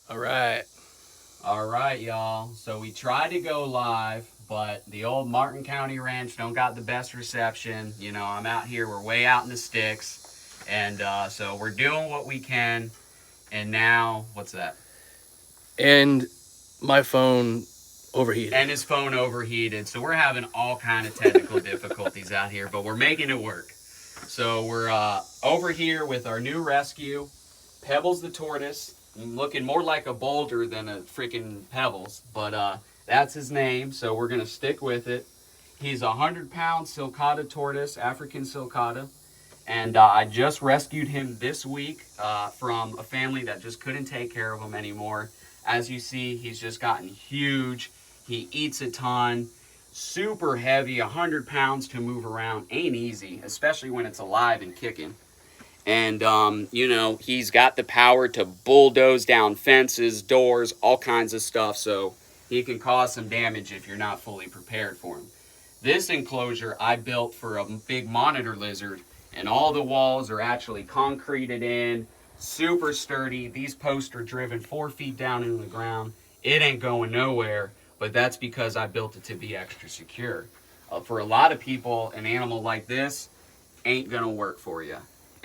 All right. All right, y'all. So we tried to go live, but the old Martin County Ranch don't got the best reception. You know, I'm out here. We're way out in the sticks, and so we're doing what we can. And now, what's that? And my phone overheated. And his phone overheated. So we're having all kind of technical difficulties out here, but we're making it work. So we're over here with our new rescue, Pebbles the Tortoise, looking more like a boulder than a freaking Pebbles, but that's his name, so we're going to stick with it. He's a 100-pound sulcata tortoise, African sulcata, and I just rescued him this week from a family that just couldn't take care of him anymore. As you see, he's just gotten huge. He eats a ton, super heavy, 100 pounds to move around ain't easy, especially when it's alive and kicking. And, you know, he's got the power to bulldoze down fences, doors, all kinds of stuff. So he can cause some damage if you're not fully prepared for him. This enclosure I built for a big monitor lizard, and all the walls are actually concreted in, super sturdy. These posts are driven 4 feet down into the ground. It ain't going nowhere, but that's because I built it to be extra secure. For a lot of people, an animal like this ain't gonna work for you.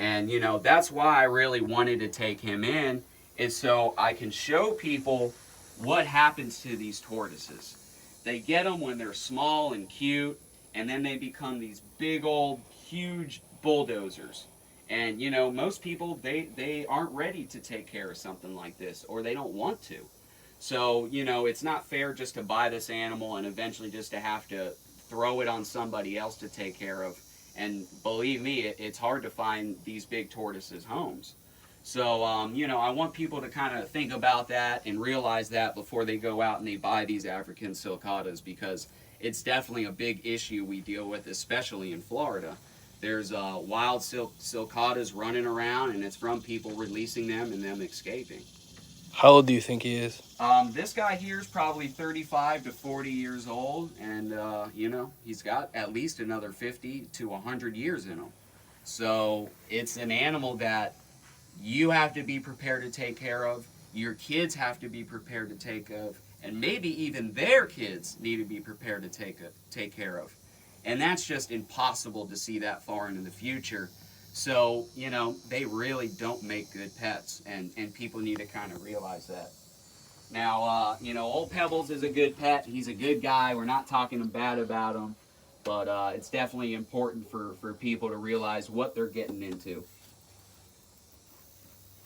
And you know, that's why I really wanted to take him in, is so I can show people what happens to these tortoises. They get them when they're small and cute, and then they become these big old huge bulldozers. And you know, most people, they aren't ready to take care of something like this, or they don't want to. So you know, it's not fair just to buy this animal and eventually just to have to throw it on somebody else to take care of. And believe me, it's hard to find these big tortoises homes. So, you know, I want people to kind of think about that and realize that before they go out and they buy these African sulcatas, because it's definitely a big issue we deal with, especially in Florida. There's wild sulcatas running around, and it's from people releasing them and them escaping. How old do you think he is? This guy here is probably 35 to 40 years old, and you know, he's got at least another 50 to 100 years in him. So it's an animal that you have to be prepared to take care of. Your kids have to be prepared to take of, and maybe even their kids need to be prepared to take care of. And that's just impossible to see that far into the future. So, you know, they really don't make good pets, and people need to kind of realize that. Now, you know, old Pebbles is a good pet. He's a good guy. We're not talking bad about him, but it's definitely important for people to realize what they're getting into.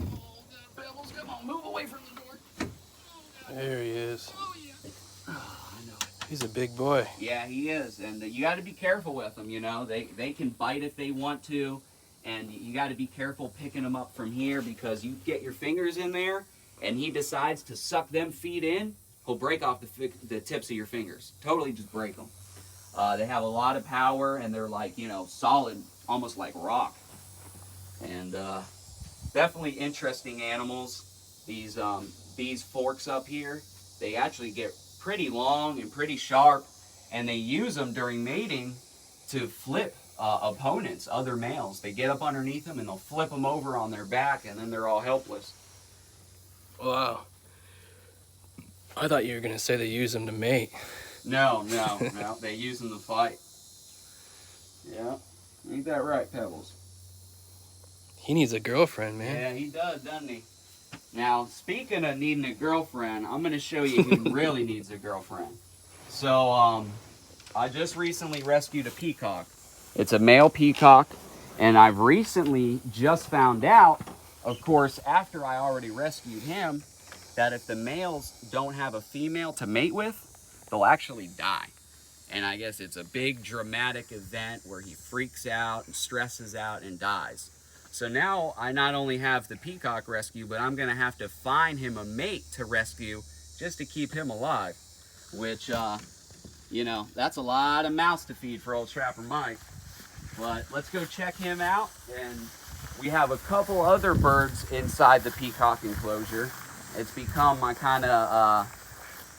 Oh, God, Pebbles, come on, move away from the door. There he is. Oh, yeah. Oh, I know. He's a big boy. Yeah, he is, and you got to be careful with them. You know, they can bite if they want to, and you got to be careful picking them up from here, because you get your fingers in there, and he decides to suck them feet in, he'll break off the tips of your fingers. Totally just break them. They have a lot of power, and they're like, you know, solid, almost like rock. And definitely interesting animals. These forks up here, they actually get pretty long and pretty sharp, and they use them during mating to flip opponents, other males. They get up underneath them and they'll flip them over on their back, and then they're all helpless. Wow. I thought you were going to say they use him to mate. No, they use them to fight. Yeah, ain't that right, Pebbles? He needs a girlfriend, man. Yeah, he does, doesn't he? Now, speaking of needing a girlfriend, I'm going to show you who really needs a girlfriend. So, I just recently rescued a peacock. It's a male peacock, and I've recently just found out, of course, after I already rescued him, that if the males don't have a female to mate with, they'll actually die. And I guess it's a big dramatic event where he freaks out and stresses out and dies. So now I not only have the peacock rescue, but I'm gonna have to find him a mate to rescue just to keep him alive, which, you know, that's a lot of mouths to feed for old Trapper Mike. But let's go check him out. And we have a couple other birds inside the peacock enclosure. It's become my kind of,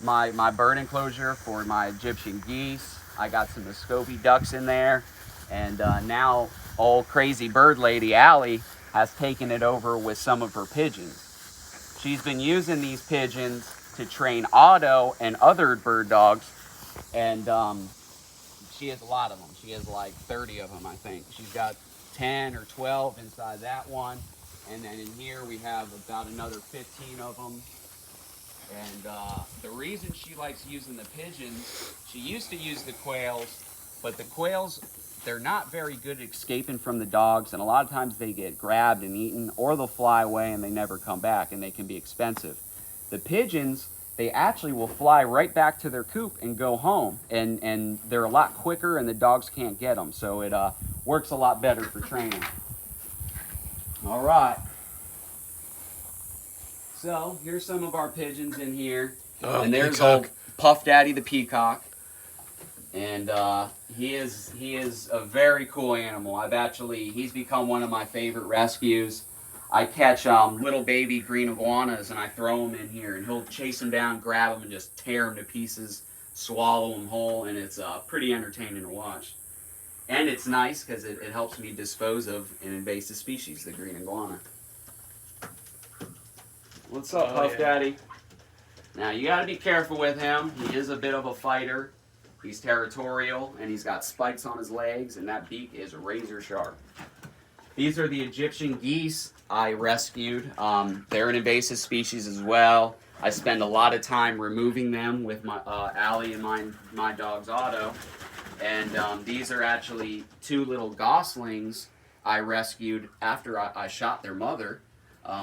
my bird enclosure for my Egyptian geese. I got some Muscovy ducks in there. And now old crazy bird lady, Allie, has taken it over with some of her pigeons. she's been using these pigeons to train Otto and other bird dogs, and she has a lot of them. She has like 30 of them, I think. She's got 10 or 12 inside that one, and then in here we have about another 15 of them. And the reason she likes using the pigeons, she used to use the quails, but the quails, they're not very good at escaping from the dogs, and a lot of times they get grabbed and eaten, or they'll fly away and they never come back, and they can be expensive. The pigeons, they actually will fly right back to their coop and go home, and they're a lot quicker and the dogs can't get them, so it works a lot better for training. All right. So here's some of our pigeons in here, and there's Peacock. old Puff Daddy the Peacock, and he is a very cool animal. He's become one of my favorite rescues. I catch little baby green iguanas and I throw them in here, and he'll chase them down, grab them, and just tear them to pieces, swallow them whole, and it's pretty entertaining to watch. And it's nice because it helps me dispose of an invasive species, the green iguana. What's up, Puff Daddy? Now, you got to be careful with him. He is a bit of a fighter. He's territorial, and he's got spikes on his legs, and that beak is razor sharp. These are the Egyptian geese I rescued. They're an invasive species as well. I spend a lot of time removing them with my Allie and my dog's Otto. And these are actually two little goslings I rescued after I shot their mother.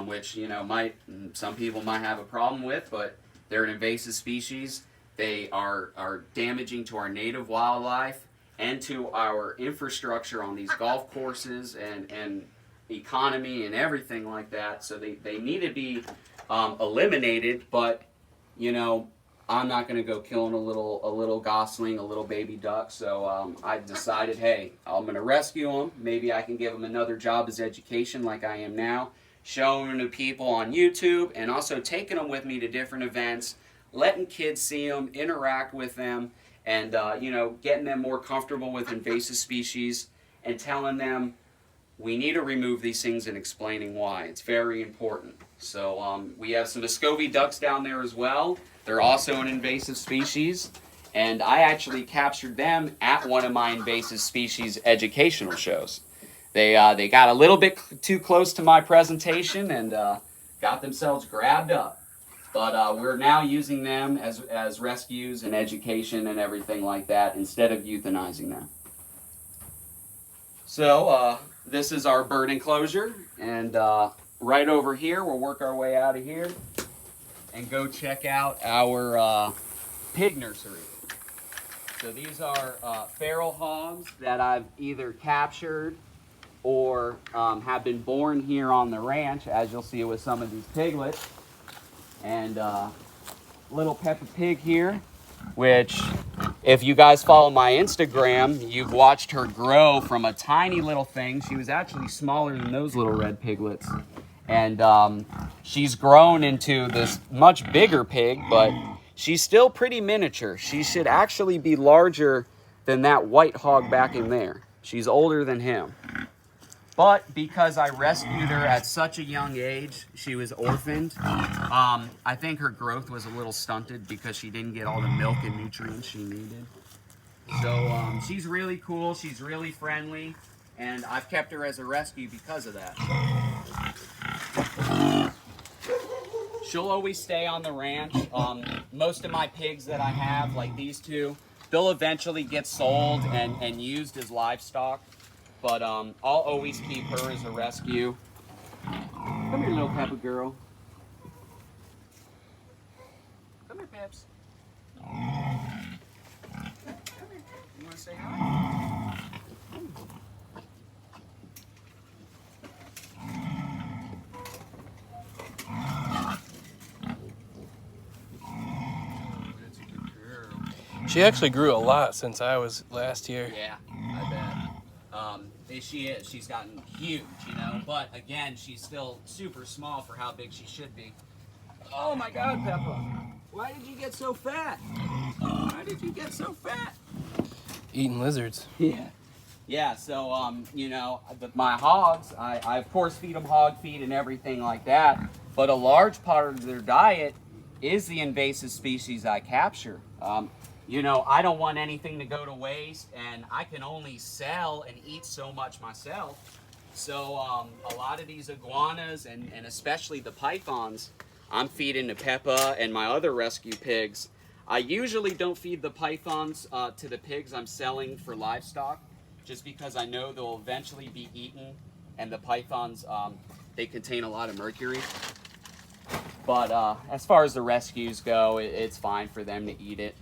Which, you know, some people might have a problem with, but they're an invasive species. They are damaging to our native wildlife and to our infrastructure on these golf courses and economy and everything like that. So they need to be eliminated, but, you know, I'm not going to go killing a little gosling, a little baby duck. So I decided, hey, I'm going to rescue them. Maybe I can give them another job as education like I am now. Showing them to people on YouTube, and also taking them with me to different events, letting kids see them, interact with them, and you know, getting them more comfortable with invasive species, and telling them we need to remove these things and explaining why. It's very important. So we have some Muscovy ducks down there as well. They're also an invasive species, and I actually captured them at one of my invasive species educational shows. They got a little bit too close to my presentation and got themselves grabbed up. But we're now using them as rescues and education and everything like that instead of euthanizing them. So this is our bird enclosure, and right over here, we'll work our way out of here and go check out our pig nursery. So these are feral hogs that I've either captured or have been born here on the ranch, as you'll see with some of these piglets. And little Peppa Pig here, which if you guys follow my Instagram, you've watched her grow from a tiny little thing. She was actually smaller than those little red piglets. And she's grown into this much bigger pig, but she's still pretty miniature. She should actually be larger than that white hog back in there. She's older than him. But because I rescued her at such a young age, she was orphaned. I think her growth was a little stunted because she didn't get all the milk and nutrients she needed. So she's really cool, she's really friendly, and I've kept her as a rescue because of that. She'll always stay on the ranch. Most of my pigs that I have, like these two, they'll eventually get sold and used as livestock. But I'll always keep her as a rescue. Come here, little Peppa girl. Come here, Peps. Come here. You want to say hi? That's a good girl. She actually grew a lot since I was last year. Yeah, I bet. She is. She's gotten huge, you know. But again, she's still super small for how big she should be. Oh my God, Peppa! Why did you get so fat? Why did you get so fat? Eating lizards. Yeah. Yeah. So you know, my hogs, I of course feed them hog feed and everything like that. But a large part of their diet is the invasive species I capture. You know, I don't want anything to go to waste, and I can only sell and eat so much myself. So a lot of these iguanas, and especially the pythons, I'm feeding to Peppa and my other rescue pigs. I usually don't feed the pythons to the pigs I'm selling for livestock, just because I know they'll eventually be eaten, and the pythons, they contain a lot of mercury. But as far as the rescues go, it's fine for them to eat it.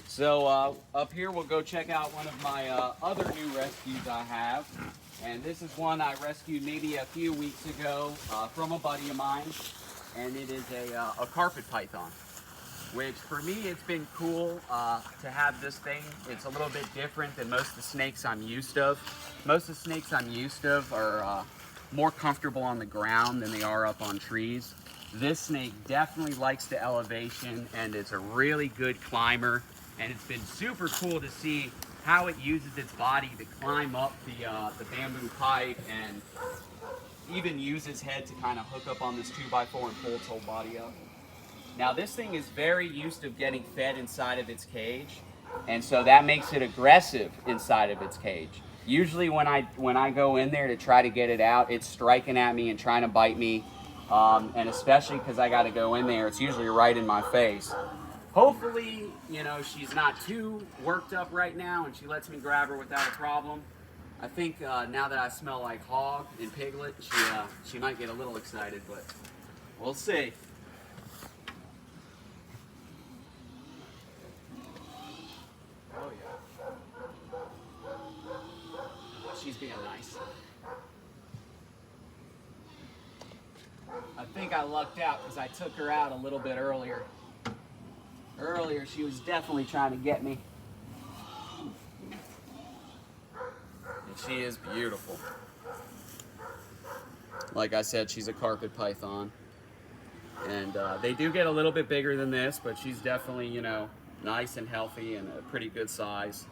So up here, we'll go check out one of my other new rescues I have. And this is one I rescued maybe a few weeks ago from a buddy of mine. And it is a carpet python, which for me, it's been cool to have this thing. It's a little bit different than most of the snakes I'm used of. Most of the snakes I'm used of are more comfortable on the ground than they are up on trees. This snake definitely likes the elevation, and it's a really good climber. And it's been super cool to see how it uses its body to climb up the bamboo pipe, and even use its head to kind of hook up on this 2x4 and pull its whole body up. Now this thing is very used to getting fed inside of its cage, and so that makes it aggressive inside of its cage. Usually when I go in there to try to get it out, it's striking at me and trying to bite me, and especially because I got to go in there, it's usually right in my face. Hopefully, you know, she's not too worked up right now and she lets me grab her without a problem. I think now that I smell like hog and piglet, she might get a little excited, but we'll see. Oh yeah. She's being nice. I think I lucked out because I took her out a little bit earlier. Earlier, she was definitely trying to get me. And she is beautiful. Like I said, she's a carpet python. And they do get a little bit bigger than this, but she's definitely, you know, nice and healthy and a pretty good size.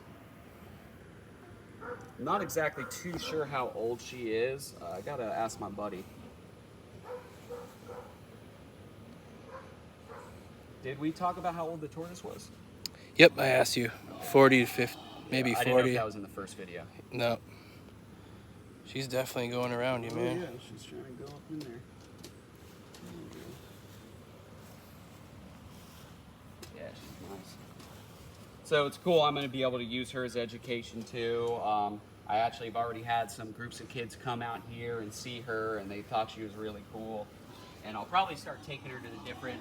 I'm not exactly too sure how old she is. I gotta ask my buddy. Did we talk about how old the tortoise was? Yep, I asked you. 40 to 50, maybe 40. I didn't know if that was in the first video. No. She's definitely going around you, man. Yeah, she's trying to go up in there. Yeah, she's nice. So it's cool. I'm going to be able to use her as education too. I actually have already had some groups of kids come out here and see her, and they thought she was really cool. And I'll probably start taking her to the different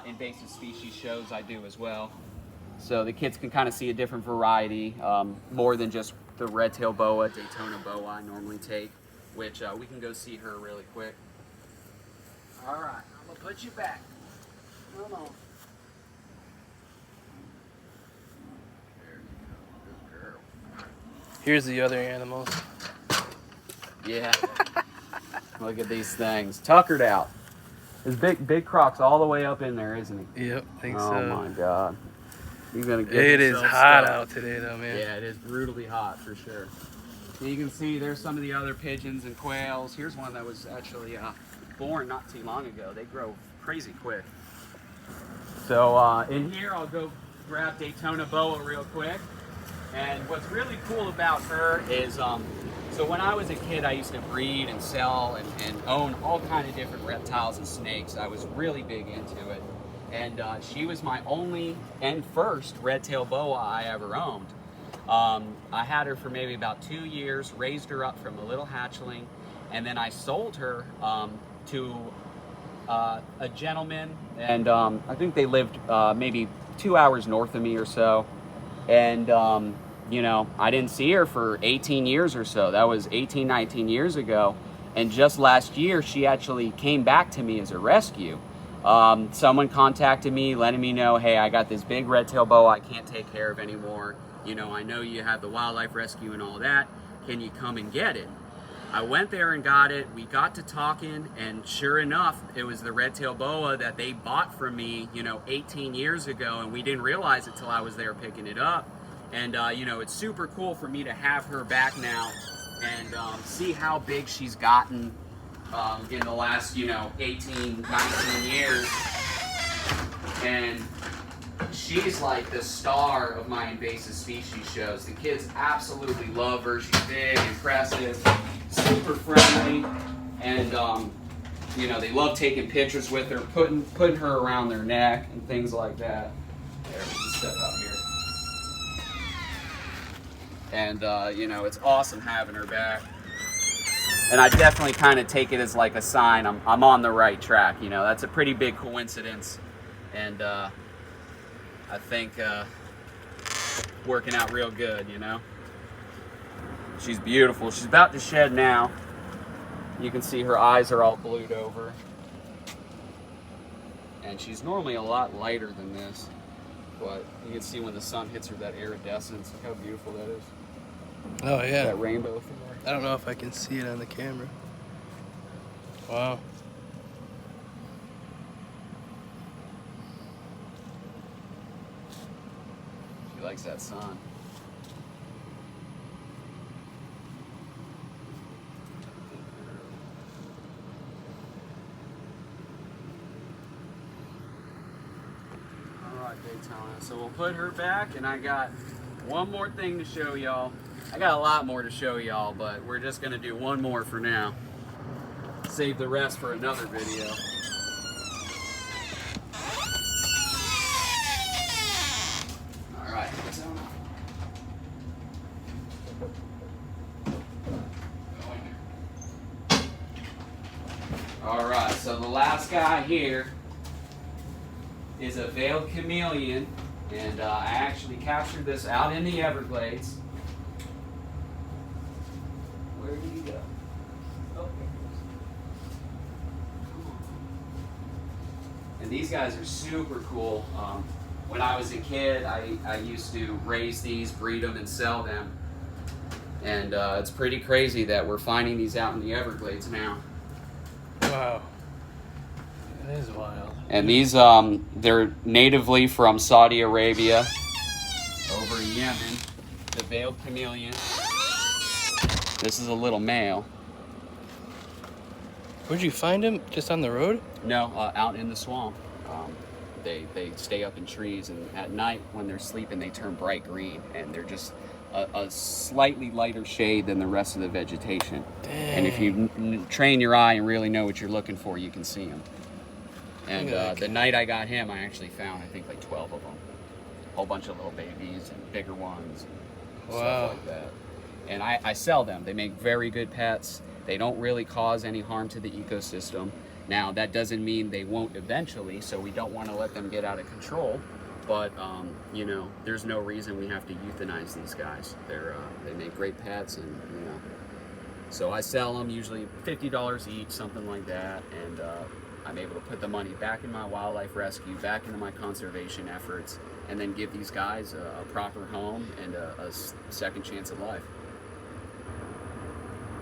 invasive species shows I do as well. So the kids can kind of see a different variety, more than just the red-tailed boa, Daytona boa I normally take, which we can go see her really quick. All right, I'm gonna put you back. Come on. There you go, good girl. Here's the other animals. Yeah. Look at these things, tuckered out. His big croc's all the way up in there, isn't he? Yep, I think so. Oh my God. He's gonna get It is himself hot stuck. out today though, man. Yeah, it is brutally hot for sure. You can see there's some of the other pigeons and quails. Here's one that was actually born not too long ago. They grow crazy quick. So in here, I'll go grab Daytona boa real quick. And what's really cool about her is, so when I was a kid, I used to breed and sell and own all kind of different reptiles and snakes. I was really big into it. And she was my only and first red-tailed boa I ever owned. I had her for maybe about 2 years, raised her up from a little hatchling, and then I sold her to a gentleman, and I think they lived maybe 2 hours north of me or so. And you know, I didn't see her for 18 years or so. That was 18, 19 years ago. And just last year, she actually came back to me as a rescue. Someone contacted me, letting me know, hey, I got this big red-tailed boa I can't take care of anymore. You know, I know you have the wildlife rescue and all that. Can you come and get it? I went there and got it. We got to talking, and sure enough, it was the red-tailed boa that they bought from me, you know, 18 years ago, and we didn't realize it till I was there picking it up. And, you know, it's super cool for me to have her back now and see how big she's gotten. in the last, 18, 19 years. And she's like the star of my invasive species shows. The kids absolutely love her. She's big, impressive, super friendly, and they love taking pictures with her, putting her around their neck and things like that. There, we can step out here. And it's awesome having her back. And I definitely kind of take it as like a sign I'm on the right track. That's a pretty big coincidence, and I think working out real good. She's beautiful. She's about to shed now. You can see her eyes are all blued over, and she's normally a lot lighter than this, but you can see when the sun hits her that iridescence. Look how beautiful that is. Oh yeah. That rainbow thing. I don't know if I can see it on the camera. Wow. She likes that sun. Alright, Daytona. So we'll put her back, and I got one more thing to show y'all. I got a lot more to show y'all, but we're just going to do one more for now. Save the rest for another video. Alright, Daytona. Alright, so the last guy here is a veiled chameleon, and I actually captured this out in the Everglades. Where did he go? Oh, there he goes. Come on. And these guys are super cool. When I was a kid, I used to raise these, breed them, and sell them. And it's pretty crazy that we're finding these out in the Everglades now. Wow. That is wild. And these, they're natively from Saudi Arabia, over in Yemen, the veiled chameleon. This is a little male. Where'd you find him? Just on the road? No, out in the swamp. They stay up in trees, and at night when they're sleeping, they turn bright green, and they're just a slightly lighter shade than the rest of the vegetation. Dang. And if you train your eye and really know what you're looking for, you can see them. And the night I got him, I actually found, I think, like 12 of them. A whole bunch of little babies and bigger ones and stuff like that. And I sell them. They make very good pets. They don't really cause any harm to the ecosystem. Now, that doesn't mean they won't eventually, so we don't want to let them get out of control. But, there's no reason we have to euthanize these guys. They make great pets, and, So I sell them, usually $50 each, something like that, and I'm able to put the money back in my wildlife rescue, back into my conservation efforts, and then give these guys a proper home and a second chance at life.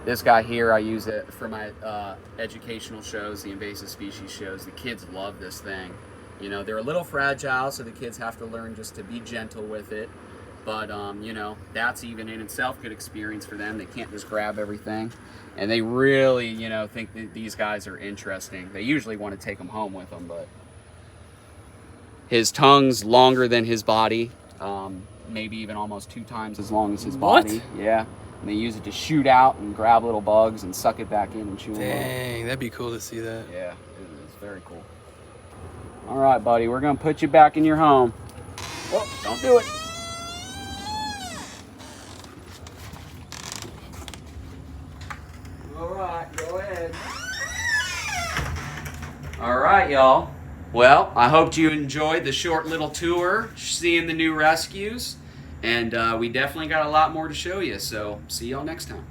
This guy here, I use it for my educational shows, the invasive species shows. The kids love this thing. They're a little fragile, so the kids have to learn just to be gentle with it. But, that's even in itself good experience for them. They can't just grab everything. And they really, think that these guys are interesting. They usually want to take them home with them, but his tongue's longer than his body. Maybe even almost 2 times as long as his body. Yeah. And they use it to shoot out and grab little bugs and suck it back in and chew them up. Dang, that'd be cool to see that. Yeah, it's very cool. All right, buddy, we're going to put you back in your home. Oh, don't do it. All right, go ahead. All right, y'all. Well, I hope you enjoyed the short little tour, seeing the new rescues. And we definitely got a lot more to show you, so see y'all next time.